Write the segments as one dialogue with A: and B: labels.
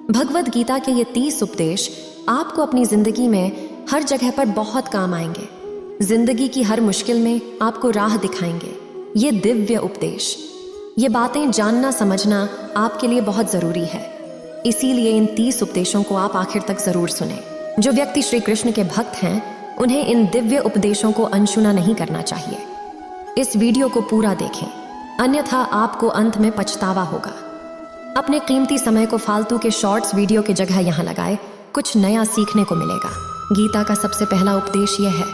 A: भगवद गीता के ये 30 उपदेश आपको अपनी जिंदगी में हर जगह पर बहुत काम आएंगे। जिंदगी की हर मुश्किल में आपको राह दिखाएंगे ये दिव्य उपदेश। ये बातें जानना समझना आपके लिए बहुत जरूरी है, इसीलिए इन 30 उपदेशों को आप आखिर तक जरूर सुने। जो व्यक्ति श्री कृष्ण के भक्त हैं उन्हें इन दिव्य उपदेशों को अनसुना नहीं करना चाहिए। इस वीडियो को पूरा देखें, अन्यथा आपको अंत में पछतावा होगा। अपने कीमती समय को फालतू के शॉर्ट्स वीडियो की जगह यहाँ लगाए, कुछ नया सीखने को मिलेगा। गीता का सबसे पहला उपदेश यह है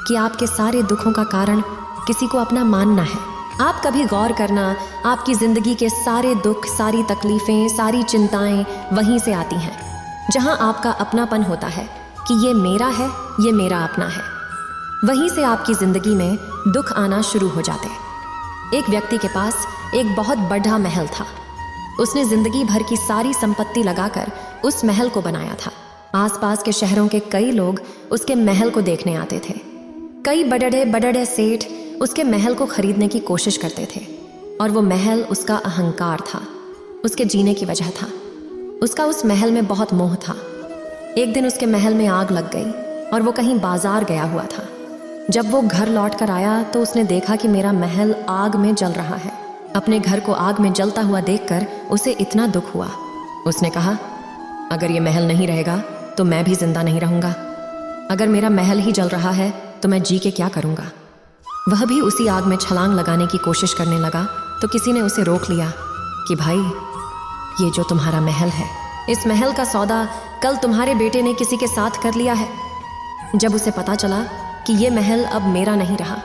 A: कि आपके सारे दुखों का कारण किसी को अपना मानना है। आप कभी गौर करना, आपकी जिंदगी के सारे दुख, सारी तकलीफें, सारी चिंताएं वहीं से आती हैं, जहां आपका अपनापन होता है कि ये मेरा है, ये मेरा अपना है। वहीं से आपकी जिंदगी में दुख आना शुरू हो जाते। एक व्यक्ति के पास एक बहुत बड़ा महल था। उसने जिंदगी भर की सारी संपत्ति लगाकर उस महल को बनाया था। आसपास के शहरों के कई लोग उसके महल को देखने आते थे। कई बड़े बड़े सेठ उसके महल को खरीदने की कोशिश करते थे, और वो महल उसका अहंकार था, उसके जीने की वजह था। उसका उस महल में बहुत मोह था। एक दिन उसके महल में आग लग गई और वो कहीं बाजार गया हुआ था। जब वो घर लौट कर आया तो उसने देखा कि मेरा महल आग में जल रहा है। अपने घर को आग में जलता हुआ देखकर उसे इतना दुख हुआ। उसने कहा, अगर ये महल नहीं रहेगा तो मैं भी जिंदा नहीं रहूंगा। अगर मेरा महल ही जल रहा है तो मैं जी के क्या करूंगा। वह भी उसी आग में छलांग लगाने की कोशिश करने लगा तो किसी ने उसे रोक लिया कि भाई, ये जो तुम्हारा महल है, इस महल का सौदा कल तुम्हारे बेटे ने किसी के साथ कर लिया है। जब उसे पता चला कि ये महल अब मेरा नहीं रहा,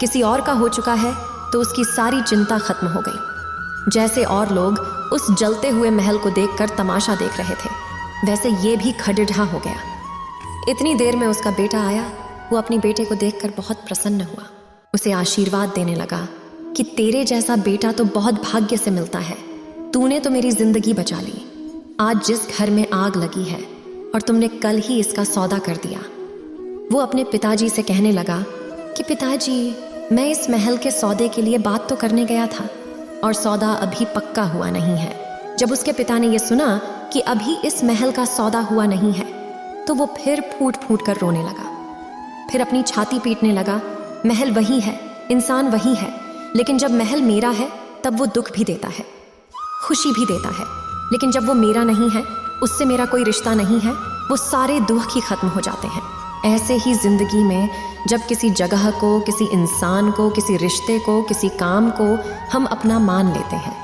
A: किसी और का हो चुका है, तो उसकी सारी चिंता खत्म हो गई। जैसे और लोग उस जलते हुए महल को देखकर तमाशा देख रहे थे, वैसे ये भी खड़िढ़ा हो गया। इतनी देर में उसका बेटा आया। वो अपनी बेटे को देखकर बहुत प्रसन्न हुआ। उसे आशीर्वाद देने लगा कि तेरे जैसा बेटा तो बहुत भाग्य से मिलता है। तूने तो मेरी जिंदगी बचा ली। आज जिस घर में आग लगी है और तुमने कल ही इसका सौदा कर दिया। वो अपने पिताजी से कहने लगा कि पिताजी, मैं इस महल के सौदे के लिए बात तो करने गया था और सौदा अभी पक्का हुआ नहीं है। जब उसके पिता ने यह सुना कि अभी इस महल का सौदा हुआ नहीं है तो वो फिर फूट फूट कर रोने लगा। फिर अपनी छाती पीटने लगा। महल वही है, इंसान वही है, लेकिन जब महल मेरा है तब वो दुख भी देता है, खुशी भी देता है। लेकिन जब वो मेरा नहीं है, उससे मेरा कोई रिश्ता नहीं है, वो सारे दुख ही खत्म हो जाते हैं। ऐसे ही जिंदगी में जब किसी जगह को, किसी इंसान को, किसी रिश्ते को, किसी काम को हम अपना मान लेते हैं,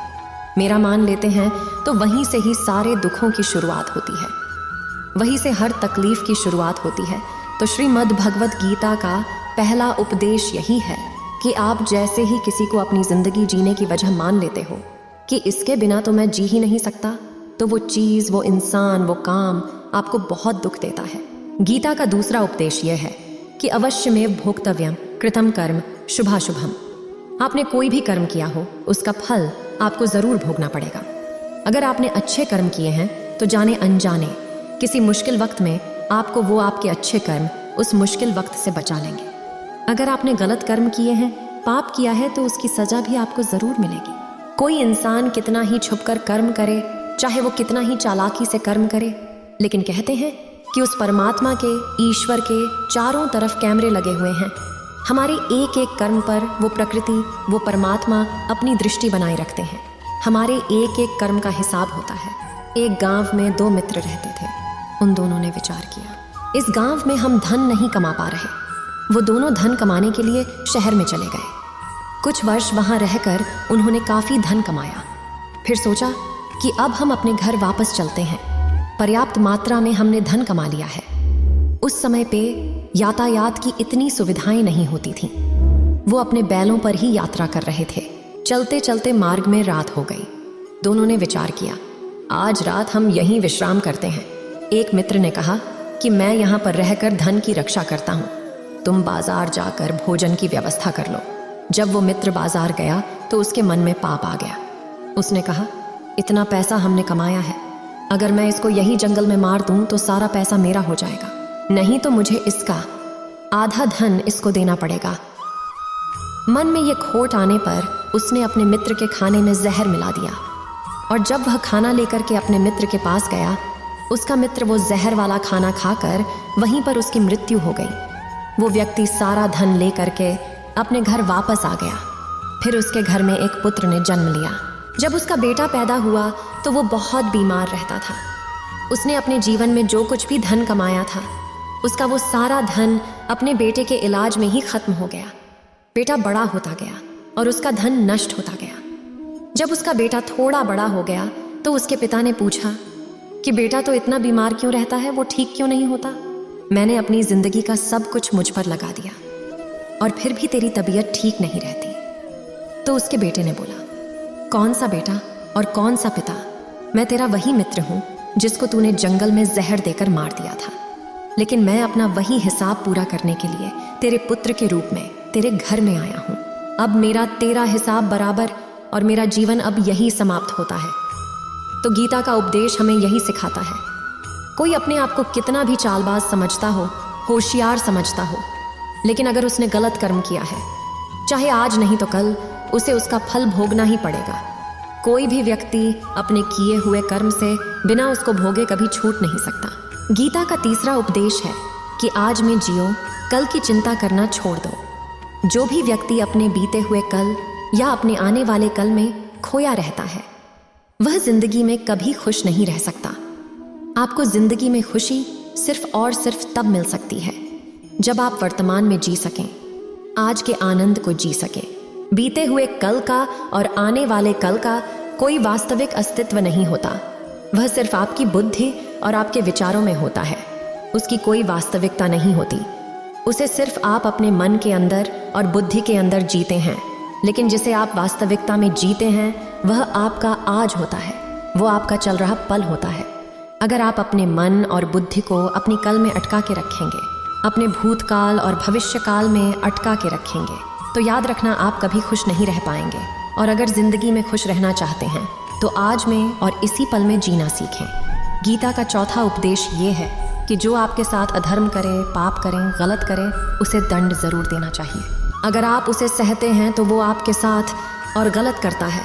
A: मेरा मान लेते हैं, तो वहीं से ही सारे दुखों की शुरुआत होती है, वहीं से हर तकलीफ की शुरुआत होती है। तो श्रीमद् भगवद गीता का पहला उपदेश यही है कि आप जैसे ही किसी को अपनी जिंदगी जीने की वजह मान लेते हो कि इसके बिना तो मैं जी ही नहीं सकता, तो वो चीज, वो इंसान, वो काम आपको बहुत दुख देता है। गीता का दूसरा उपदेश यह है कि अवश्यमेव भोक्तव्यम कृतम कर्म शुभाशुभम। आपने कोई भी कर्म किया हो, उसका फल आपको जरूर भोगना पड़ेगा। अगर आपने अच्छे कर्म किए हैं तो जाने अनजाने किसी मुश्किल वक्त में आपको वो आपके अच्छे कर्म उस मुश्किल वक्त से बचा लेंगे। अगर आपने गलत कर्म किए हैं, पाप किया है, तो उसकी सजा भी आपको जरूर मिलेगी। कोई इंसान कितना ही छुपकर कर्म करे, चाहे वो कितना ही चालाकी से कर्म करे, लेकिन कहते हैं कि उस परमात्मा के, ईश्वर के चारों तरफ कैमरे लगे हुए हैं। हमारे एक एक कर्म पर वो प्रकृति, वो परमात्मा अपनी दृष्टि बनाए रखते हैं। हमारे एक एक कर्म का हिसाब होता है। एक गांव में 2 मित्र रहते थे। उन दोनों ने विचार किया, इस गांव में हम धन नहीं कमा पा रहे। वो दोनों धन कमाने के लिए शहर में चले गए। कुछ वर्ष वहां रहकर उन्होंने काफी धन कमाया। फिर सोचा कि अब हम अपने घर वापस चलते हैं, पर्याप्त मात्रा में हमने धन कमा लिया है। उस समय पे यातायात की इतनी सुविधाएं नहीं होती थीं। वो अपने बैलों पर ही यात्रा कर रहे थे। चलते चलते मार्ग में रात हो गई। दोनों ने विचार किया, आज रात हम यहीं विश्राम करते हैं। एक मित्र ने कहा कि मैं यहाँ पर रहकर धन की रक्षा करता हूँ, तुम बाजार जाकर भोजन की व्यवस्था कर लो। जब वो मित्र बाजार गया तो उसके मन में पाप आ गया। उसने कहा, इतना पैसा हमने कमाया है, अगर मैं इसको यही जंगल में मार दूं तो सारा पैसा मेरा हो जाएगा, नहीं तो मुझे इसका आधा धन इसको देना पड़ेगा। मन में ये खोट आने पर उसने अपने मित्र के खाने में जहर मिला दिया। और जब वह खाना लेकर के अपने मित्र के पास गया, उसका मित्र वो जहर वाला खाना खाकर वहीं पर उसकी मृत्यु हो गई। वो व्यक्ति सारा धन लेकर के अपने घर वापस आ गया। फिर उसके घर में एक पुत्र ने जन्म लिया। जब उसका बेटा पैदा हुआ तो वो बहुत बीमार रहता था। उसने अपने जीवन में जो कुछ भी धन कमाया था, उसका वो सारा धन अपने बेटे के इलाज में ही खत्म हो गया। बेटा बड़ा होता गया और उसका धन नष्ट होता गया। जब उसका बेटा थोड़ा बड़ा हो गया तो उसके पिता ने पूछा कि बेटा तो इतना बीमार क्यों रहता है, वो ठीक क्यों नहीं होता? मैंने अपनी जिंदगी का सब कुछ मुझ पर लगा दिया और फिर भी तेरी तबीयत ठीक नहीं रहती। तो उसके बेटे ने बोला, कौन सा बेटा और कौन सा पिता? मैं तेरा वही मित्र हूं जिसको तूने जंगल में जहर देकर मार दिया था, लेकिन मैं अपना वही हिसाब पूरा करने के लिए तेरे पुत्र के रूप में तेरे घर में आया हूं। अब मेरा तेरा हिसाब बराबर और मेरा जीवन अब यही समाप्त होता है। तो गीता का उपदेश हमें यही सिखाता है, कोई अपने आप को कितना भी चालबाज समझता हो, होशियार समझता हो, लेकिन अगर उसने गलत कर्म किया है, चाहे आज नहीं तो कल उसे उसका फल भोगना ही पड़ेगा। कोई भी व्यक्ति अपने किए हुए कर्म से बिना उसको भोगे कभी छूट नहीं सकता। गीता का तीसरा उपदेश है कि आज में जियो, कल की चिंता करना छोड़ दो। जो भी व्यक्ति अपने बीते हुए कल या अपने आने वाले कल में खोया रहता है, वह जिंदगी में कभी खुश नहीं रह सकता। आपको जिंदगी में खुशी सिर्फ और सिर्फ तब मिल सकती है जब आप वर्तमान में जी सकें, आज के आनंद को जी सकें। बीते हुए कल का और आने वाले कल का कोई वास्तविक अस्तित्व नहीं होता। वह सिर्फ आपकी बुद्धि और आपके विचारों में होता है। उसकी कोई वास्तविकता नहीं होती। उसे सिर्फ आप अपने मन के अंदर और बुद्धि के अंदर जीते हैं, लेकिन जिसे आप वास्तविकता में जीते हैं वह आपका आज होता है, वो आपका चल रहा पल होता है। अगर आप अपने मन और बुद्धि को अपनी कल में अटका के रखेंगे, अपने भूतकाल और भविष्यकाल में अटका के रखेंगे, तो याद रखना आप कभी खुश नहीं रह पाएंगे। और अगर जिंदगी में खुश रहना चाहते हैं तो आज में और इसी पल में जीना सीखें। गीता का चौथा उपदेश ये है कि जो आपके साथ अधर्म करे, पाप करें, गलत करें, उसे दंड जरूर देना चाहिए। अगर आप उसे सहते हैं तो वो आपके साथ और गलत करता है।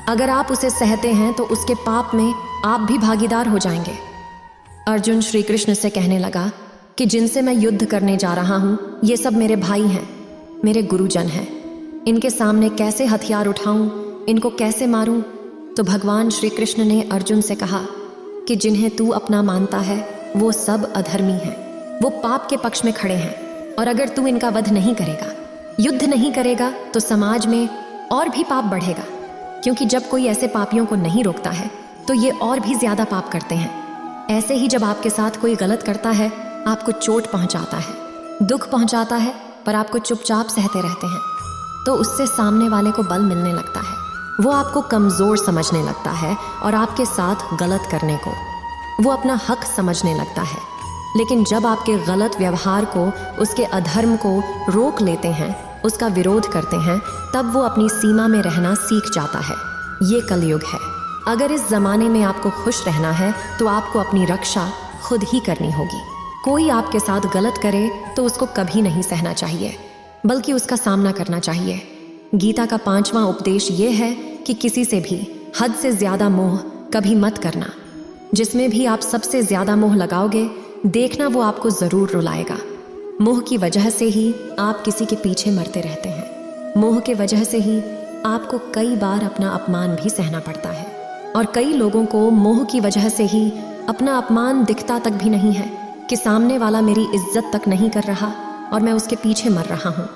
A: अगर आप उसे सहते हैं तो उसके पाप में आप भी भागीदार हो जाएंगे। अर्जुन श्री कृष्ण से कहने लगा कि जिनसे मैं युद्ध करने जा रहा हूँ, ये सब मेरे भाई हैं, मेरे गुरुजन हैं। इनके सामने कैसे हथियार उठाऊं, इनको कैसे मारूं? तो भगवान श्री कृष्ण ने अर्जुन से कहा कि जिन्हें तू अपना मानता है वो सब अधर्मी हैं, वो पाप के पक्ष में खड़े हैं। और अगर तू इनका वध नहीं करेगा, युद्ध नहीं करेगा, तो समाज में और भी पाप बढ़ेगा, क्योंकि जब कोई ऐसे पापियों को नहीं रोकता है तो ये और भी ज्यादा पाप करते हैं। ऐसे ही जब आपके साथ कोई गलत करता है, आपको चोट पहुंचाता है, दुख पहुंचाता है, पर आपको चुपचाप सहते रहते हैं, तो उससे सामने वाले को बल मिलने लगता है। वो आपको कमजोर समझने लगता है और आपके साथ गलत करने को वो अपना हक समझने लगता है। लेकिन जब आपके गलत व्यवहार को, उसके अधर्म को रोक लेते हैं, उसका विरोध करते हैं, तब वो अपनी सीमा में रहना सीख जाता है। ये कलयुग है। अगर इस जमाने में आपको खुश रहना है तो आपको अपनी रक्षा खुद ही करनी होगी। कोई आपके साथ गलत करे तो उसको कभी नहीं सहना चाहिए, बल्कि उसका सामना करना चाहिए। गीता का 5वां उपदेश ये है कि किसी से भी हद से ज्यादा मोह कभी मत करना। जिसमें भी आप सबसे ज्यादा मोह लगाओगे, देखना वो आपको जरूर रुलाएगा। मोह की वजह से ही आप किसी के पीछे मरते रहते हैं। मोह के वजह से ही आपको कई बार अपना अपमान भी सहना पड़ता है, और कई लोगों को मोह की वजह से ही अपना अपमान दिखता तक भी नहीं है कि सामने वाला मेरी इज्जत तक नहीं कर रहा और मैं उसके पीछे मर रहा हूँ।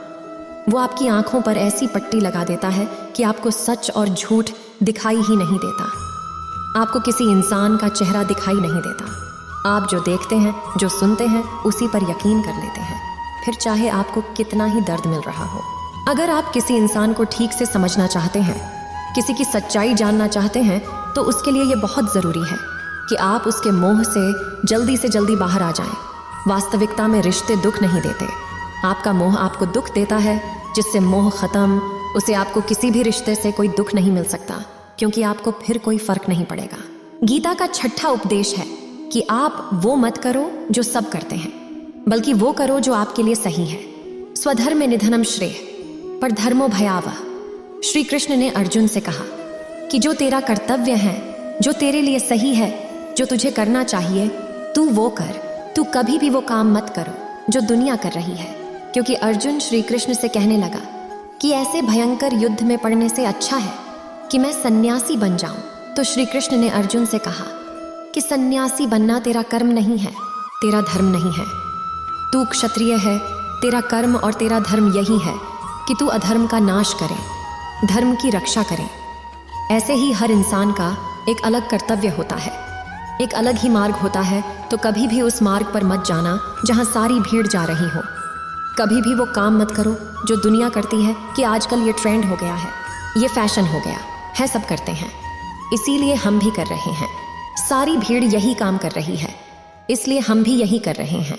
A: वो आपकी आंखों पर ऐसी पट्टी लगा देता है कि आपको सच और झूठ दिखाई ही नहीं देता। आपको किसी इंसान का चेहरा दिखाई नहीं देता। आप जो देखते हैं, जो सुनते हैं, उसी पर यकीन कर लेते हैं, फिर चाहे आपको कितना ही दर्द मिल रहा हो। अगर आप किसी इंसान को ठीक से समझना चाहते हैं, किसी की सच्चाई जानना चाहते हैं, तो उसके लिए ये बहुत ज़रूरी है कि आप उसके मोह से जल्दी बाहर आ जाएं। वास्तविकता में रिश्ते दुख नहीं देते। आपका मोह आपको दुख देता है, जिससे मोह खत्म, उसे आपको किसी भी रिश्ते से कोई दुख नहीं मिल सकता, क्योंकि आपको फिर कोई फर्क नहीं पड़ेगा। गीता का 6वां उपदेश है कि आप वो मत करो जो सब करते हैं, बल्कि वो करो जो आपके लिए सही है। स्वधर्म निधनम श्रेय पर धर्मो भयावह। श्री कृष्ण ने अर्जुन से कहा कि जो तेरा कर्तव्य है, जो तेरे लिए सही है, जो तुझे करना चाहिए, तू वो कर। तू कभी भी वो काम मत करो जो दुनिया कर रही है। क्योंकि अर्जुन श्री कृष्ण से कहने लगा कि ऐसे भयंकर युद्ध में पड़ने से अच्छा है कि मैं सन्यासी बन जाऊं। तो श्री कृष्ण ने अर्जुन से कहा कि सन्यासी बनना तेरा कर्म नहीं है, तेरा धर्म नहीं है। तू क्षत्रिय है, तेरा कर्म और तेरा धर्म यही है कि तू अधर्म का नाश करे, धर्म की रक्षा करे। ऐसे ही हर इंसान का एक अलग कर्तव्य होता है, एक अलग ही मार्ग होता है। तो कभी भी उस मार्ग पर मत जाना जहां सारी भीड़ जा रही हो। कभी भी वो काम मत करो जो दुनिया करती है कि आजकल ये ट्रेंड हो गया है, ये फैशन हो गया है, सब करते हैं, इसीलिए हम भी कर रहे हैं। सारी भीड़ यही काम कर रही है, इसलिए हम भी यही कर रहे हैं।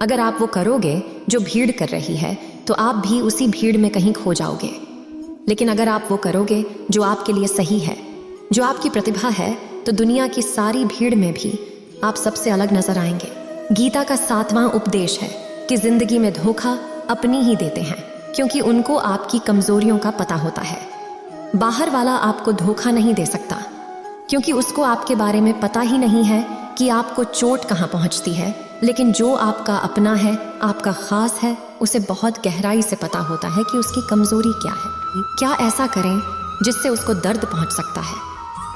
A: अगर आप वो करोगे जो भीड़ कर रही है तो आप भी उसी भीड़ में कहीं खो जाओगे। लेकिन अगर आप वो करोगे जो आपके लिए सही है, जो आपकी प्रतिभा है, तो दुनिया की सारी भीड़ में भी आप सबसे अलग नजर आएंगे। गीता का 7वां उपदेश है कि जिंदगी में धोखा अपनी ही देते हैं, क्योंकि उनको आपकी कमजोरियों का पता होता है। बाहर वाला आपको धोखा नहीं दे सकता, क्योंकि उसको आपके बारे में पता ही नहीं है कि आपको चोट कहाँ पहुंचती है। लेकिन जो आपका अपना है, आपका खास है, उसे बहुत गहराई से पता होता है कि उसकी कमजोरी क्या है। क्या ऐसा करें जिससे उसको दर्द पहुंच सकता है,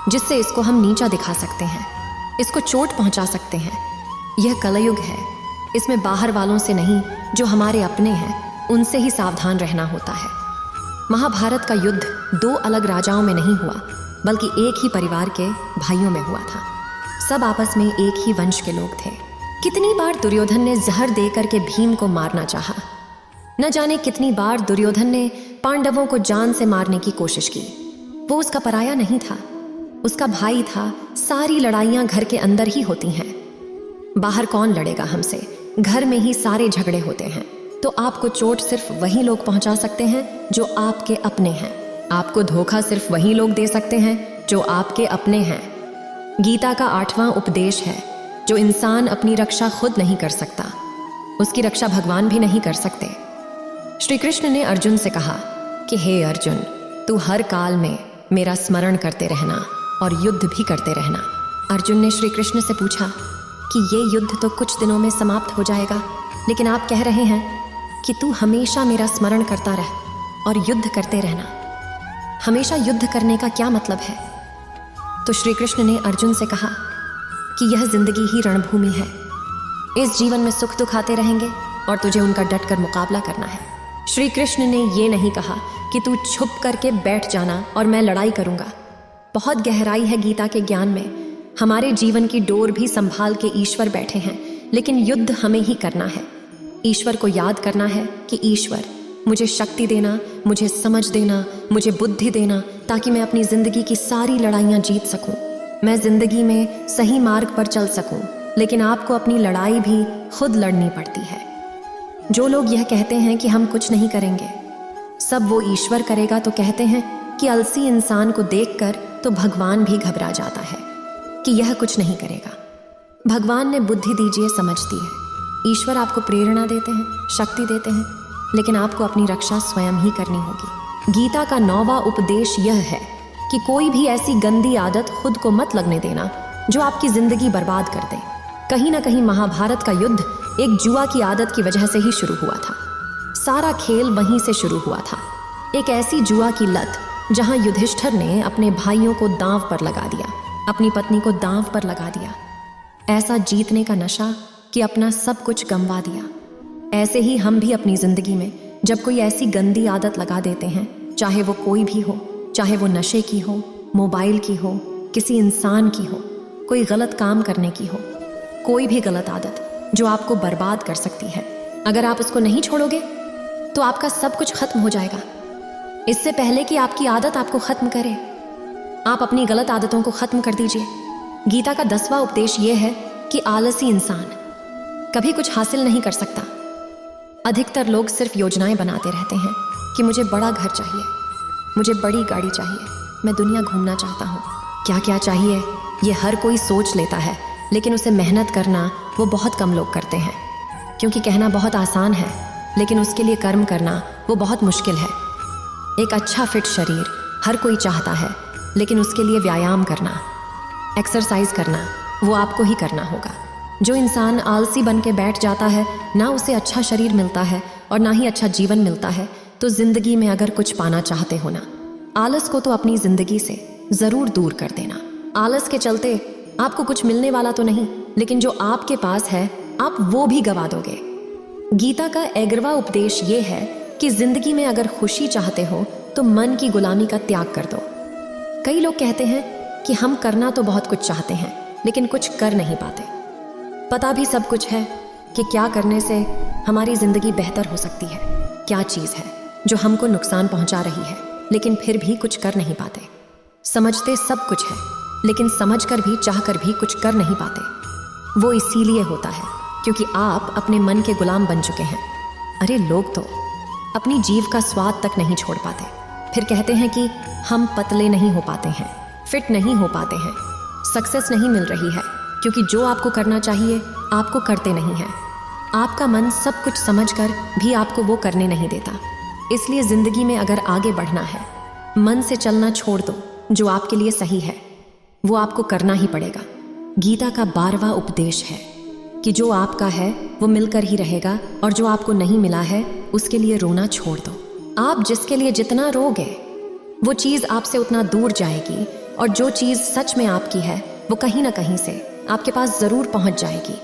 A: जिससे इसको हम नीचा दिखा सकते हैं, इसको चोट पहुंचा सकते हैं। यह कलयुग है, इसमें बाहर वालों से नहीं, जो हमारे अपने हैं उनसे ही सावधान रहना होता है। महाभारत का युद्ध 2 अलग राजाओं में नहीं हुआ, बल्कि एक ही परिवार के भाइयों में हुआ था। सब आपस में एक ही वंश के लोग थे। कितनी बार दुर्योधन ने जहर दे करके भीम को मारना चाहा, न जाने कितनी बार दुर्योधन ने पांडवों को जान से मारने की कोशिश की। वो उसका पराया नहीं था, उसका भाई था। सारी लड़ाइयां घर के अंदर ही होती हैं, बाहर कौन लड़ेगा हमसे, घर में ही सारे झगड़े होते हैं। तो आपको चोट सिर्फ वही लोग पहुंचा सकते हैं जो आपके अपने हैं। आपको धोखा सिर्फ वही लोग दे सकते हैं जो आपके अपने हैं। गीता का 8वां उपदेश है, जो इंसान अपनी रक्षा खुद नहीं कर सकता, उसकी रक्षा भगवान भी नहीं कर सकते। श्री कृष्ण ने अर्जुन से कहा कि हे अर्जुन, तू हर काल में मेरा स्मरण करते रहना और युद्ध भी करते रहना। अर्जुन ने श्री कृष्ण से पूछा कि ये युद्ध तो कुछ दिनों में समाप्त हो जाएगा, लेकिन आप कह रहे हैं कि तू हमेशा मेरा स्मरण करता रह और युद्ध करते रहना। हमेशा युद्ध करने का क्या मतलब है? तो श्री कृष्ण ने अर्जुन से कहा कि यह जिंदगी ही रणभूमि है। इस जीवन में सुख दुख आते रहेंगे और तुझे उनका डटकर मुकाबला करना है। श्री कृष्ण ने ये नहीं कहा कि तू छुप करके बैठ जाना और मैं लड़ाई करूंगा। बहुत गहराई है गीता के ज्ञान में। हमारे जीवन की डोर भी संभाल के ईश्वर बैठे हैं, लेकिन युद्ध हमें ही करना है। ईश्वर को याद करना है कि ईश्वर मुझे शक्ति देना, मुझे समझ देना, मुझे बुद्धि देना, ताकि मैं अपनी जिंदगी की सारी लड़ाइयां जीत सकूं, मैं जिंदगी में सही मार्ग पर चल सकूं। लेकिन आपको अपनी लड़ाई भी खुद लड़नी पड़ती है। जो लोग यह कहते हैं कि हम कुछ नहीं करेंगे, सब वो ईश्वर करेगा, तो कहते हैं कि अलसी इंसान को देखकर तो भगवान भी घबरा जाता है कि यह कुछ नहीं करेगा। भगवान ने बुद्धि दीजिए, समझती है। ईश्वर आपको प्रेरणा देते हैं, शक्ति देते हैं, लेकिन आपको अपनी रक्षा स्वयं ही करनी होगी। गीता का 9वां उपदेश यह है कि कोई भी ऐसी गंदी आदत खुद को मत लगने देना जो आपकी जिंदगी बर्बाद कर दे। कहीं ना कहीं महाभारत का युद्ध एक जुआ की आदत की वजह से ही शुरू हुआ था। सारा खेल वहीं से शुरू हुआ था। एक ऐसी जुआ की लत जहां युधिष्ठिर ने अपने भाइयों को दांव पर लगा दिया, अपनी पत्नी को दांव पर लगा दिया। ऐसा जीतने का नशा कि अपना सब कुछ गंवा दिया। ऐसे ही हम भी अपनी जिंदगी में जब कोई ऐसी गंदी आदत लगा देते हैं, चाहे वो कोई भी हो, चाहे वो नशे की हो, मोबाइल की हो, किसी इंसान की हो, कोई गलत काम करने की हो, कोई भी गलत आदत जो आपको बर्बाद कर सकती है, अगर आप उसको नहीं छोड़ोगे तो आपका सब कुछ खत्म हो जाएगा। इससे पहले कि आपकी आदत आपको खत्म करे, आप अपनी गलत आदतों को खत्म कर दीजिए। गीता का 10वां उपदेश यह है कि आलसी इंसान कभी कुछ हासिल नहीं कर सकता। अधिकतर लोग सिर्फ योजनाएं बनाते रहते हैं कि मुझे बड़ा घर चाहिए, मुझे बड़ी गाड़ी चाहिए, मैं दुनिया घूमना चाहता हूँ। क्या क्या चाहिए ये हर कोई सोच लेता है, लेकिन उसे मेहनत करना वो बहुत कम लोग करते हैं। क्योंकि कहना बहुत आसान है, लेकिन उसके लिए कर्म करना वो बहुत मुश्किल है। एक अच्छा फिट शरीर हर कोई चाहता है, लेकिन उसके लिए व्यायाम करना, एक्सरसाइज करना, वो आपको ही करना होगा। जो इंसान आलसी बन के बैठ जाता है, ना उसे अच्छा शरीर मिलता है और ना ही अच्छा जीवन मिलता है। तो जिंदगी में अगर कुछ पाना चाहते हो ना, आलस को तो अपनी जिंदगी से जरूर दूर कर देना। आलस के चलते आपको कुछ मिलने वाला तो नहीं, लेकिन जो आपके पास है आप वो भी गवा दोगे। गीता का 11वां उपदेश ये है कि जिंदगी में अगर खुशी चाहते हो तो मन की गुलामी का त्याग कर दो। कई लोग कहते हैं कि हम करना तो बहुत कुछ चाहते हैं लेकिन कुछ कर नहीं पाते। पता भी सब कुछ है कि क्या करने से हमारी जिंदगी बेहतर हो सकती है, क्या चीज़ है जो हमको नुकसान पहुंचा रही है, लेकिन फिर भी कुछ कर नहीं पाते। समझते सब कुछ है लेकिन समझकर भी चाहकर भी कुछ कर नहीं पाते। वो इसीलिए होता है क्योंकि आप अपने मन के गुलाम बन चुके हैं। अरे लोग तो अपनी जीभ का स्वाद तक नहीं छोड़ पाते, फिर कहते हैं कि हम पतले नहीं हो पाते हैं, फिट नहीं हो पाते हैं, सक्सेस नहीं मिल रही है, क्योंकि जो आपको करना चाहिए आपको करते नहीं हैं। आपका मन सब कुछ समझकर भी आपको वो करने नहीं देता। इसलिए जिंदगी में अगर आगे बढ़ना है, मन से चलना छोड़ दो। जो आपके लिए सही है वो आपको करना ही पड़ेगा। गीता का 12वां उपदेश है कि जो आपका है वो मिलकर ही रहेगा और जो आपको नहीं मिला है उसके लिए रोना छोड़ दो। आप जिसके लिए जितना रोगे वो चीज़ आपसे उतना दूर जाएगी, और जो चीज़ सच में आपकी है वो कहीं ना कहीं से आपके पास ज़रूर पहुंच जाएगी।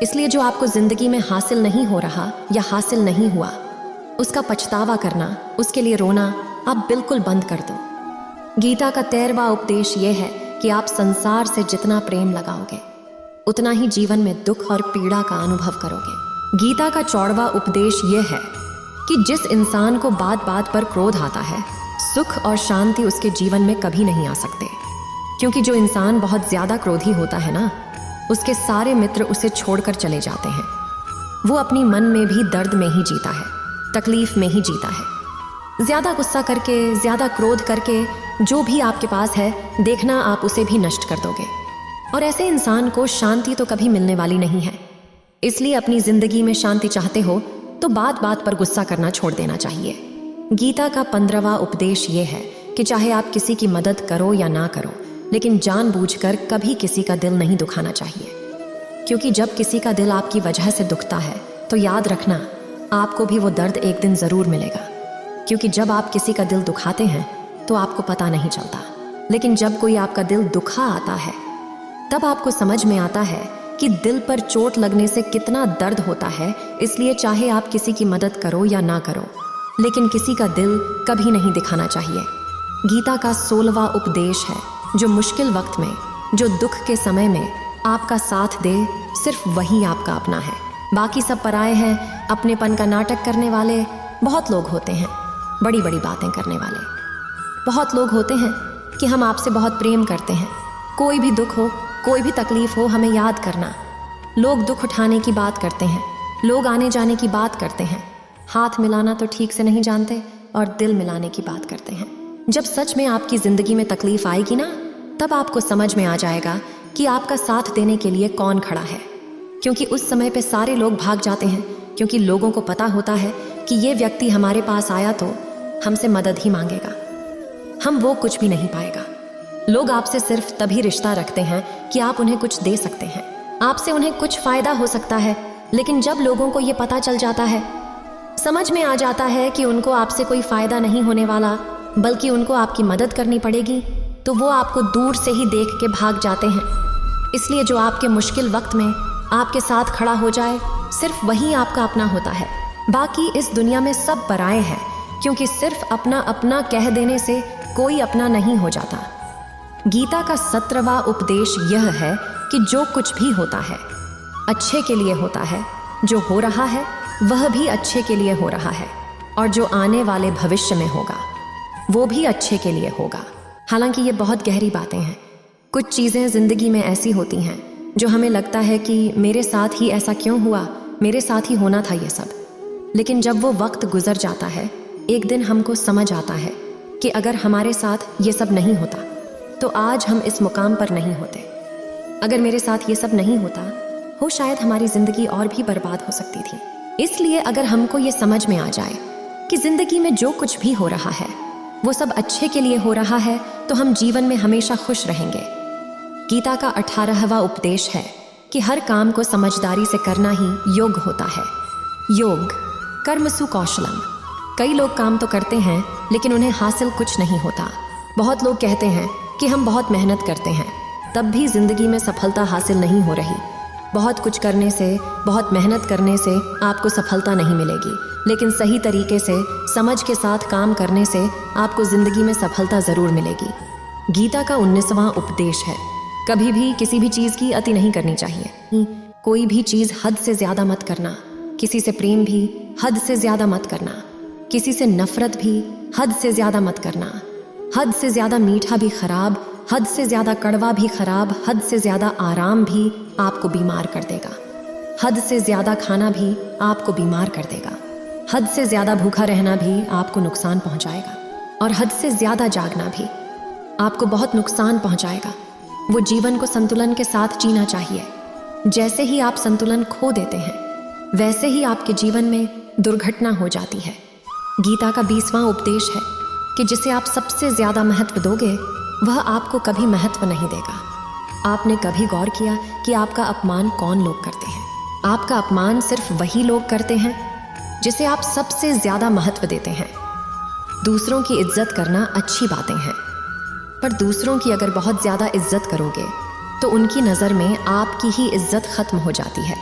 A: इसलिए जो आपको ज़िंदगी में हासिल नहीं हो रहा या हासिल नहीं हुआ, उसका पछतावा करना, उसके लिए रोना आप बिल्कुल बंद कर दो। गीता का 13वां उपदेश ये है कि आप संसार से जितना प्रेम लगाओगे उतना ही जीवन में दुख और पीड़ा का अनुभव करोगे। गीता का 14वां उपदेश ये है कि जिस इंसान को बात बात पर क्रोध आता है, सुख और शांति उसके जीवन में कभी नहीं आ सकते। क्योंकि जो इंसान बहुत ज्यादा क्रोधी होता है ना, उसके सारे मित्र उसे छोड़कर चले जाते हैं। वो अपनी मन में भी दर्द में ही जीता है, तकलीफ में ही जीता है। ज्यादा गुस्सा करके, ज्यादा क्रोध करके जो भी आपके पास है, देखना आप उसे भी नष्ट कर दोगे। और ऐसे इंसान को शांति तो कभी मिलने वाली नहीं है। इसलिए अपनी जिंदगी में शांति चाहते हो तो बात बात पर गुस्सा करना छोड़ देना चाहिए। गीता का 15वां उपदेश ये है कि चाहे आप किसी की मदद करो या ना करो, लेकिन जानबूझकर कभी किसी का दिल नहीं दुखाना चाहिए। क्योंकि जब किसी का दिल आपकी वजह से दुखता है तो याद रखना, आपको भी वो दर्द एक दिन ज़रूर मिलेगा। क्योंकि जब आप किसी का दिल दुखाते हैं तो आपको पता नहीं चलता, लेकिन जब कोई आपका दिल दुखा आता है तब आपको समझ में आता है कि दिल पर चोट लगने से कितना दर्द होता है। इसलिए चाहे आप किसी की मदद करो या ना करो, लेकिन किसी का दिल कभी नहीं दिखाना चाहिए। गीता का 16वां उपदेश है, जो मुश्किल वक्त में, जो दुख के समय में आपका साथ दे, सिर्फ वही आपका अपना है। बाकी सब पराए हैं। अपनेपन का नाटक करने वाले बहुत लोग होते हैं, बड़ी बड़ी बातें करने वाले बहुत लोग होते हैं कि हम आपसे बहुत प्रेम करते हैं। कोई भी दुख हो, कोई भी तकलीफ हो, हमें याद करना। लोग दुख उठाने की बात करते हैं, लोग आने जाने की बात करते हैं, हाथ मिलाना तो ठीक से नहीं जानते और दिल मिलाने की बात करते हैं। जब सच में आपकी ज़िंदगी में तकलीफ आएगी ना, तब आपको समझ में आ जाएगा कि आपका साथ देने के लिए कौन खड़ा है। क्योंकि उस समय पे सारे लोग भाग जाते हैं, क्योंकि लोगों को पता होता है कि ये व्यक्ति हमारे पास आया तो हमसे मदद ही मांगेगा, हम वो कुछ भी नहीं पाएगा। लोग आपसे सिर्फ तभी रिश्ता रखते हैं कि आप उन्हें कुछ दे सकते हैं, आपसे उन्हें कुछ फ़ायदा हो सकता है। लेकिन जब लोगों को ये पता चल जाता है, समझ में आ जाता है कि उनको आपसे कोई फ़ायदा नहीं होने वाला, बल्कि उनको आपकी मदद करनी पड़ेगी, तो वो आपको दूर से ही देख के भाग जाते हैं। इसलिए जो आपके मुश्किल वक्त में आपके साथ खड़ा हो जाए, सिर्फ वही आपका अपना होता है। बाकी इस दुनिया में सब पराए हैं, क्योंकि सिर्फ अपना अपना कह देने से कोई अपना नहीं हो जाता। गीता का 17वां उपदेश यह है कि जो कुछ भी होता है अच्छे के लिए होता है, जो हो रहा है वह भी अच्छे के लिए हो रहा है, और जो आने वाले भविष्य में होगा वो भी अच्छे के लिए होगा। हालांकि ये बहुत गहरी बातें हैं। कुछ चीज़ें ज़िंदगी में ऐसी होती हैं जो हमें लगता है कि मेरे साथ ही ऐसा क्यों हुआ, मेरे साथ ही होना था ये सब। लेकिन जब वो वक्त गुजर जाता है, एक दिन हमको समझ आता है कि अगर हमारे साथ ये सब नहीं होता तो आज हम इस मुकाम पर नहीं होते। अगर मेरे साथ ये सब नहीं होता हो, शायद हमारी ज़िंदगी और भी बर्बाद हो सकती थी। इसलिए अगर हमको ये समझ में आ जाए कि ज़िंदगी में जो कुछ भी हो रहा है वो सब अच्छे के लिए हो रहा है, तो हम जीवन में हमेशा खुश रहेंगे। गीता का 18वां उपदेश है कि हर काम को समझदारी से करना ही योग होता है। योग कर्मसु कौशलम। कई लोग काम तो करते हैं लेकिन उन्हें हासिल कुछ नहीं होता। बहुत लोग कहते हैं कि हम बहुत मेहनत करते हैं, तब भी जिंदगी में सफलता हासिल नहीं हो रही। बहुत कुछ करने से, बहुत मेहनत करने से आपको सफलता नहीं मिलेगी, लेकिन सही तरीके से समझ के साथ काम करने से आपको जिंदगी में सफलता जरूर मिलेगी। गीता का 19वां उपदेश है, कभी भी किसी भी चीज की अति नहीं करनी चाहिए। कोई भी चीज हद से ज्यादा मत करना। किसी से प्रेम भी हद से ज्यादा मत करना। किसी से नफरत भी हद से ज्यादा मत करना। हद से ज्यादा मीठा भी खराब, हद से ज्यादा कड़वा भी खराब, हद से ज्यादा आराम भी आपको बीमार कर देगा। हद से ज्यादा खाना भी आपको बीमार कर देगा। हद से ज्यादा भूखा रहना भी आपको नुकसान पहुंचाएगा, और हद से ज्यादा जागना भी आपको बहुत नुकसान पहुंचाएगा। वो जीवन को संतुलन के साथ जीना चाहिए। जैसे ही आप संतुलन खो देते हैं, वैसे ही आपके जीवन में दुर्घटना हो जाती है। गीता का 20वां उपदेश है कि जिसे आप सबसे ज्यादा महत्व दोगे, वह आपको कभी महत्व नहीं देगा। आपने कभी गौर किया कि आपका अपमान कौन लोग करते हैं? आपका अपमान सिर्फ वही लोग करते हैं जिसे आप सबसे ज्यादा महत्व देते हैं। दूसरों की इज्जत करना अच्छी बातें हैं, पर दूसरों की अगर बहुत ज्यादा इज्जत करोगे तो उनकी नजर में आपकी ही इज्जत खत्म हो जाती है।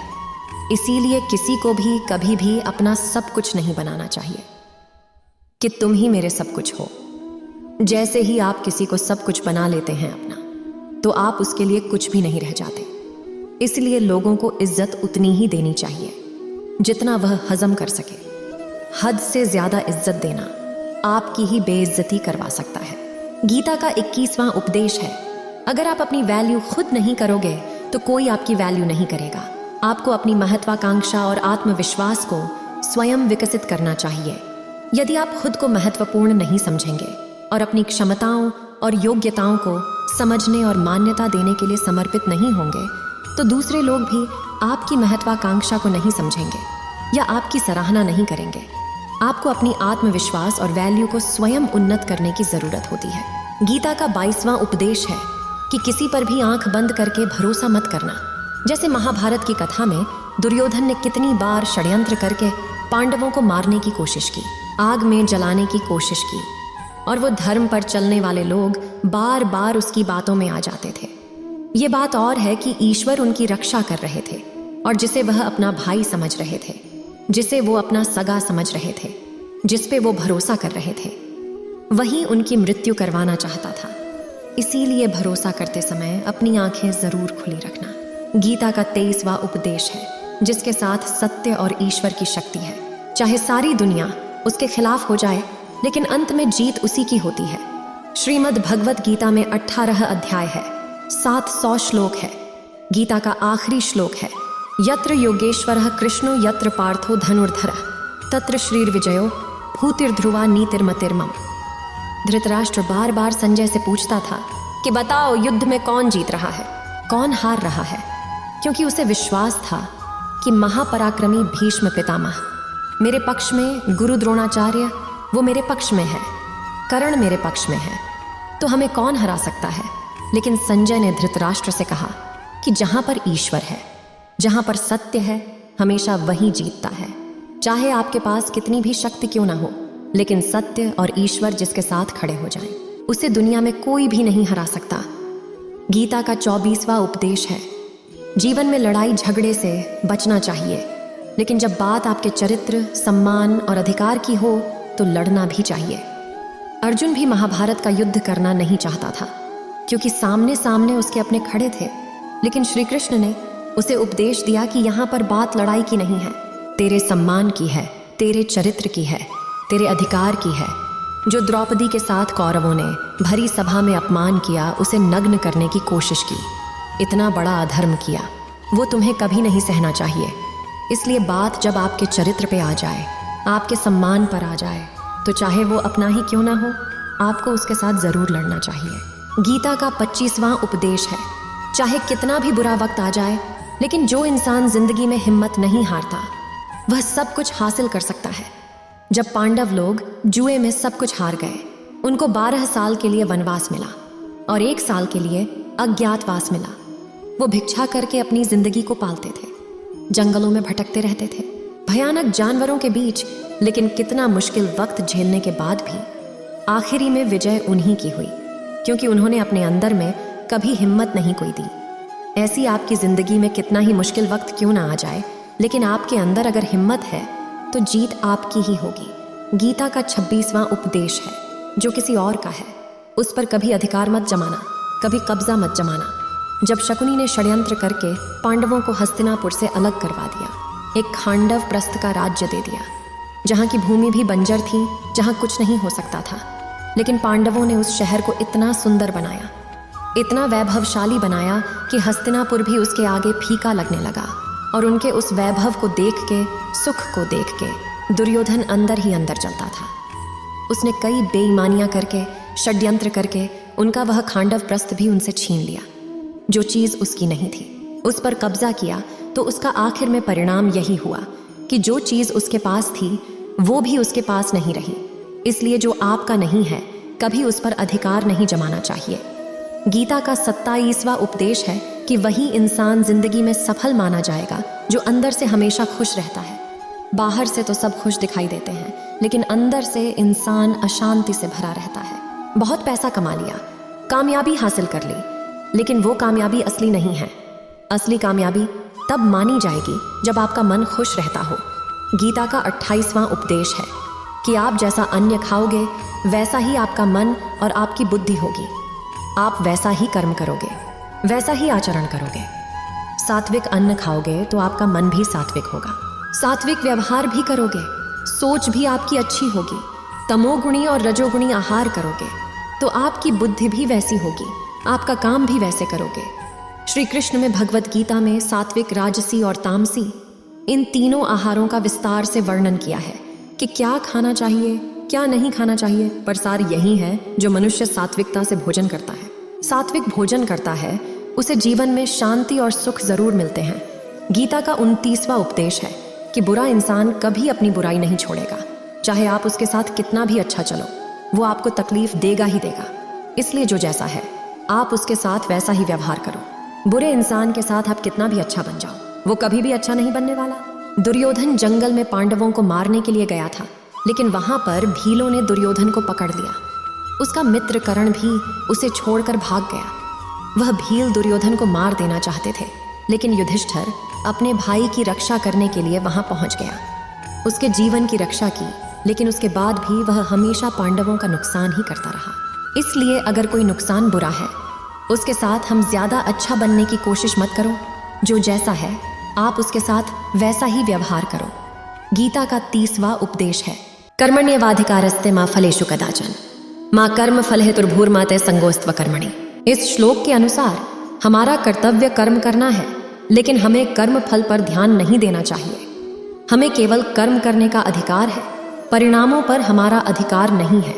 A: इसीलिए किसी को भी कभी भी अपना सब कुछ नहीं बनाना चाहिए कि तुम ही मेरे सब कुछ हो। जैसे ही आप किसी को सब कुछ बना लेते हैं अपना, तो आप उसके लिए कुछ भी नहीं रह जाते। इसलिए लोगों को इज्जत उतनी ही देनी चाहिए जितना वह हजम कर सके। हद से ज्यादा इज्जत देना आपकी ही बेइज्जती करवा सकता है। गीता का 21वां उपदेश है, अगर आप अपनी वैल्यू खुद नहीं करोगे तो कोई आपकी वैल्यू नहीं करेगा। आपको अपनी महत्वाकांक्षा और आत्मविश्वास को स्वयं विकसित करना चाहिए। यदि आप खुद को महत्वपूर्ण नहीं समझेंगे और अपनी क्षमताओं और योग्यताओं को समझने और मान्यता देने के लिए समर्पित नहीं होंगे, तो दूसरे लोग भी आपकी महत्वाकांक्षा को नहीं समझेंगे या आपकी सराहना नहीं करेंगे। आपको अपनी आत्मविश्वास और वैल्यू को स्वयं उन्नत करने की जरूरत होती है। गीता का 22वां उपदेश है कि किसी पर भी आंख बंद करके भरोसा मत करना। जैसे महाभारत की कथा में दुर्योधन ने कितनी बार षड्यंत्र करके पांडवों को मारने की कोशिश की, आग में जलाने की कोशिश की, और वो धर्म पर चलने वाले लोग बार बार उसकी बातों में आ जाते थे। ये बात और है कि ईश्वर उनकी रक्षा कर रहे थे, और जिसे वह अपना भाई समझ रहे थे, जिसे वो अपना सगा समझ रहे थे, जिस पे वो भरोसा कर रहे थे, वही उनकी मृत्यु करवाना चाहता था। इसीलिए भरोसा करते समय अपनी आंखें जरूर खुली रखना। गीता का 23वां उपदेश है, जिसके साथ सत्य और ईश्वर की शक्ति है। चाहे सारी दुनिया उसके खिलाफ हो जाए, लेकिन अंत में जीत उसी की होती है। श्रीमद् भगवत गीता में 18 अध्याय है, 700 श्लोक है। गीता का आखिरी श्लोक है, यत्र योगेश्वरः कृष्णो यत्र पार्थो धनुर्धरः तत्र श्रीर्विजयो भूतिर्ध्रुवा नीतिर्मतिर्मम। धृतराष्ट्र बार बार संजय से पूछता था कि बताओ युद्ध में कौन जीत रहा है, कौन हार रहा है, क्योंकि उसे विश्वास था कि महापराक्रमी भीष्म पितामह मेरे पक्ष में, गुरु द्रोणाचार्य वो मेरे पक्ष में है, कर्ण मेरे पक्ष में है, तो हमें कौन हरा सकता है। लेकिन संजय ने धृतराष्ट्र से कहा कि जहां पर ईश्वर है, जहां पर सत्य है, हमेशा वही जीतता है। चाहे आपके पास कितनी भी शक्ति क्यों ना हो, लेकिन सत्य और ईश्वर जिसके साथ खड़े हो जाएं, उसे दुनिया में कोई भी नहीं हरा सकता। गीता का 24वां उपदेश है, जीवन में लड़ाई झगड़े से बचना चाहिए, लेकिन जब बात आपके चरित्र, सम्मान और अधिकार की हो तो लड़ना भी चाहिए। अर्जुन भी महाभारत का युद्ध करना नहीं चाहता था, क्योंकि सामने सामने उसके अपने खड़े थे, लेकिन श्री कृष्ण ने उसे उपदेश दिया कि यहाँ पर बात लड़ाई की नहीं है, तेरे सम्मान की है, तेरे चरित्र की है, तेरे अधिकार की है। जो द्रौपदी के साथ कौरवों ने भरी सभा में अपमान किया, उसे नग्न करने की कोशिश की, इतना बड़ा अधर्म किया, वो तुम्हें कभी नहीं सहना चाहिए। इसलिए बात जब आपके चरित्र पे आ जाए, आपके सम्मान पर आ जाए, तो चाहे वो अपना ही क्यों ना हो, आपको उसके साथ जरूर लड़ना चाहिए। गीता का 25वां उपदेश है, चाहे कितना भी बुरा वक्त आ जाए, लेकिन जो इंसान जिंदगी में हिम्मत नहीं हारता, वह सब कुछ हासिल कर सकता है। जब पांडव लोग जुए में सब कुछ हार गए, उनको 12 साल के लिए वनवास मिला और 1 साल के लिए अज्ञातवास मिला। वो भिक्षा करके अपनी जिंदगी को पालते थे, जंगलों में भटकते रहते थे, भयानक जानवरों के बीच, लेकिन कितना मुश्किल वक्त झेलने के बाद भी आखिरी में विजय उन्हीं की हुई, क्योंकि उन्होंने अपने अंदर में कभी हिम्मत नहीं कोई दी। ऐसी आपकी जिंदगी में कितना ही मुश्किल वक्त क्यों ना आ जाए, लेकिन आपके अंदर अगर हिम्मत है तो जीत आपकी ही होगी। गीता का 26वां उपदेश है जो किसी और का है, उस पर कभी अधिकार मत जमाना, कभी कब्जा मत जमाना। जब शकुनी ने षड्यंत्र करके पांडवों को हस्तिनापुर से अलग करवा दिया, एक खांडव प्रस्थ का राज्य दे दिया, जहाँ की भूमि भी बंजर थी, जहाँ कुछ नहीं हो सकता था, लेकिन पांडवों ने उस शहर को इतना सुंदर बनाया, इतना वैभवशाली बनाया कि हस्तिनापुर भी उसके आगे फीका लगने लगा। और उनके उस वैभव को देख के, सुख को देख के दुर्योधन अंदर ही अंदर जलता था। उसने कई बेईमानियां करके, षड्यंत्र करके उनका वह खांडव प्रस्थ भी उनसे छीन लिया, जो चीज उसकी नहीं थी। उस पर कब्जा किया तो उसका आखिर में परिणाम यही हुआ कि जो चीज उसके पास थी वो भी उसके पास नहीं रही। इसलिए जो आपका नहीं है कभी उस पर अधिकार नहीं जमाना चाहिए। गीता का 27वां उपदेश है कि वही इंसान जिंदगी में सफल माना जाएगा जो अंदर से हमेशा खुश रहता है। बाहर से तो सब खुश दिखाई देते हैं, लेकिन अंदर से इंसान अशांति से भरा रहता है। बहुत पैसा कमा लिया, कामयाबी हासिल कर ली, लेकिन वो कामयाबी असली नहीं है। असली कामयाबी तब मानी जाएगी जब आपका मन खुश रहता हो। गीता का 28वां उपदेश है कि आप जैसा अन्न खाओगे वैसा ही आपका मन और आपकी बुद्धि होगी। आप वैसा ही कर्म करोगे, वैसा ही आचरण करोगे। सात्विक अन्न खाओगे तो आपका मन भी सात्विक होगा, सात्विक व्यवहार भी करोगे, सोच भी आपकी अच्छी होगी। तमोगुणी और रजोगुणी आहार करोगे तो आपकी बुद्धि भी वैसी होगी, आपका काम भी वैसे करोगे। श्री कृष्ण में भगवत गीता में सात्विक, राजसी और तामसी, इन तीनों आहारों का विस्तार से वर्णन किया है कि क्या खाना चाहिए, क्या नहीं खाना चाहिए। पर सार यही है, जो मनुष्य सात्विकता से भोजन करता है, सात्विक भोजन करता है, उसे जीवन में शांति और सुख जरूर मिलते हैं। गीता का 29वां उपदेश है कि बुरा इंसान कभी अपनी बुराई नहीं छोड़ेगा, चाहे आप उसके साथ कितना भी अच्छा चलो, वो आपको तकलीफ देगा ही देगा। इसलिए जो जैसा है आप उसके साथ वैसा ही व्यवहार करो। बुरे इंसान के साथ आप कितना भी अच्छा बन जाओ, वो कभी भी अच्छा नहीं बनने वाला। दुर्योधन जंगल में पांडवों को मारने के लिए गया था, लेकिन वहां पर भीलों ने दुर्योधन को पकड़ लिया। उसका मित्र कर्ण भी उसे छोड़कर भाग गया। वह भील दुर्योधन को मार देना चाहते थे, लेकिन युधिष्ठिर अपने भाई की रक्षा करने के लिए वहां पहुंच गया, उसके जीवन की रक्षा की, लेकिन उसके बाद भी वह हमेशा पांडवों का नुकसान ही करता रहा। इसलिए अगर कोई नुकसान बुरा है, उसके साथ हम ज्यादा अच्छा बनने की कोशिश मत करो। जो जैसा है आप उसके साथ वैसा ही व्यवहार करो। गीता का 30वां उपदेश है कर्मण्येवाधिकारस्ते मा फलेषु कदाचन माँ कर्म फल हेतुर्भूर्माते संगोस्त्व कर्मणि। इस श्लोक के अनुसार हमारा कर्तव्य कर्म करना है, लेकिन हमें कर्म फल पर ध्यान नहीं देना चाहिए। हमें केवल कर्म करने का अधिकार है, परिणामों पर हमारा अधिकार नहीं है।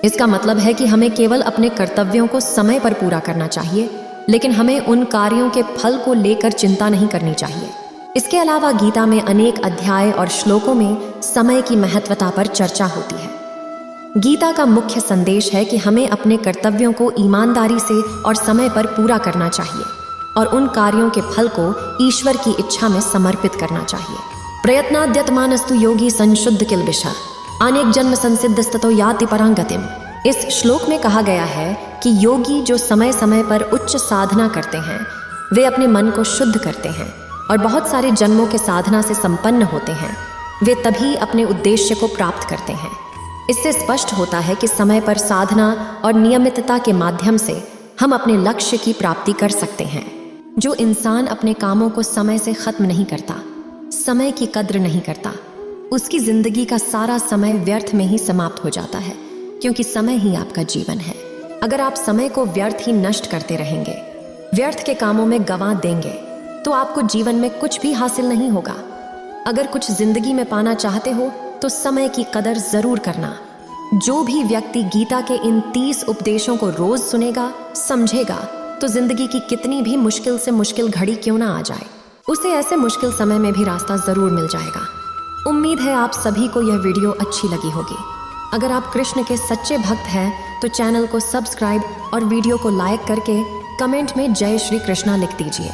A: इसका मतलब है कि हमें केवल अपने कर्तव्यों को समय पर पूरा करना चाहिए, लेकिन हमें उन कार्यों के फल को लेकर चिंता नहीं करनी चाहिए। इसके अलावा गीता में अनेक अध्याय और श्लोकों में समय की महत्वता पर चर्चा होती है। गीता का मुख्य संदेश है कि हमें अपने कर्तव्यों को ईमानदारी से और समय पर पूरा करना चाहिए और उन कार्यों के फल को ईश्वर की इच्छा में समर्पित करना चाहिए। प्रयत्नाद्यतमानस्तु योगी संशुद्ध किल्बिषा अनेक जन्म संसिद्धस्ततो याति परांगतिम। इस श्लोक में कहा गया है कि योगी जो समय समय पर उच्च साधना करते हैं, वे अपने मन को शुद्ध करते हैं और बहुत सारे जन्मों के साधना से संपन्न होते हैं। वे तभी अपने उद्देश्य को प्राप्त करते हैं। इससे स्पष्ट होता है कि समय पर साधना और नियमितता के माध्यम से हम अपने लक्ष्य की प्राप्ति कर सकते हैं। जो इंसान अपने कामों को समय से खत्म नहीं करता, समय की कद्र नहीं करता, उसकी जिंदगी का सारा समय व्यर्थ में ही समाप्त हो जाता है, क्योंकि समय ही आपका जीवन है। अगर आप समय को व्यर्थ ही नष्ट करते रहेंगे, व्यर्थ के कामों में गंवा देंगे, तो आपको जीवन में कुछ भी हासिल नहीं होगा। अगर कुछ जिंदगी में पाना चाहते हो तो समय की कदर जरूर करना। जो भी व्यक्ति गीता के इन 30 उपदेशों को रोज सुनेगा, समझेगा, तो जिंदगी की कितनी भी मुश्किल से मुश्किल घड़ी क्यों ना आ जाए, उसे ऐसे मुश्किल समय में भी रास्ता जरूर मिल जाएगा। उम्मीद है आप सभी को यह वीडियो अच्छी लगी होगी। अगर आप कृष्ण के सच्चे भक्त हैं तो चैनल को सब्सक्राइब और वीडियो को लाइक करके कमेंट में जय श्री कृष्णा लिख दीजिए।